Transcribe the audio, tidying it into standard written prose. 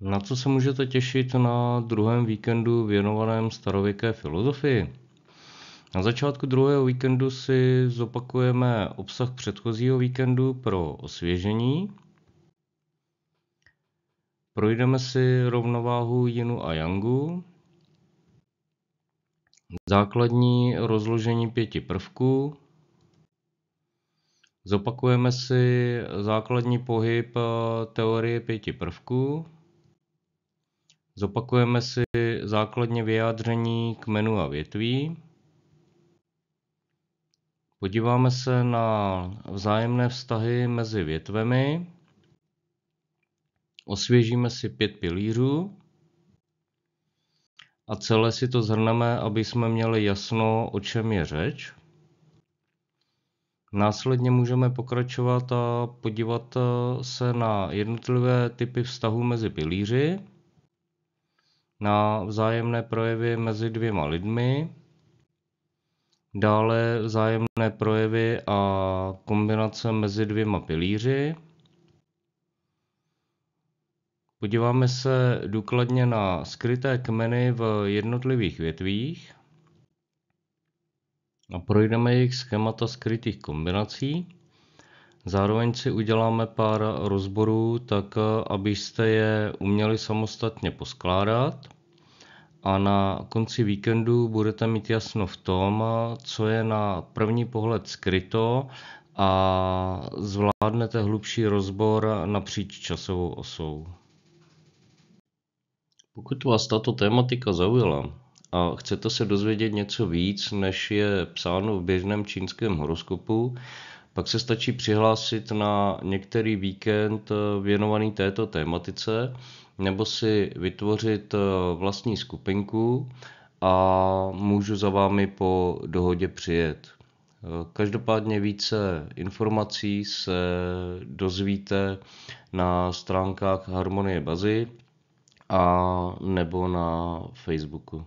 Na co se můžete těšit na druhém víkendu věnovaném starověké filozofii? Na začátku druhého víkendu si zopakujeme obsah předchozího víkendu pro osvěžení. Projdeme si rovnováhu Jinu a Yangu, základní rozložení 5 prvků, zopakujeme si základní pohyb teorie 5 prvků, zopakujeme si základní vyjádření kmenu a větví, podíváme se na vzájemné vztahy mezi větvemi, osvěžíme si 5 pilířů a celé si to shrneme, aby jsme měli jasno, o čem je řeč. Následně můžeme pokračovat a podívat se na jednotlivé typy vztahů mezi pilíři, na vzájemné projevy mezi dvěma lidmi, dále vzájemné projevy a kombinace mezi dvěma pilíři. Podíváme se důkladně na skryté kmeny v jednotlivých větvích a projdeme jejich schémata skrytých kombinací. Zároveň si uděláme pár rozborů, tak abyste je uměli samostatně poskládat. A na konci víkendu budete mít jasno v tom, co je na první pohled skryto a zvládnete hlubší rozbor napříč časovou osou. Pokud vás tato tematika zaujala a chcete se dozvědět něco víc, než je psáno v běžném čínském horoskopu, pak se stačí přihlásit na některý víkend věnovaný této tématice, nebo si vytvořit vlastní skupinku a můžu za vámi po dohodě přijet. Každopádně více informací se dozvíte na stránkách Harmonie Bazy a nebo na Facebooku.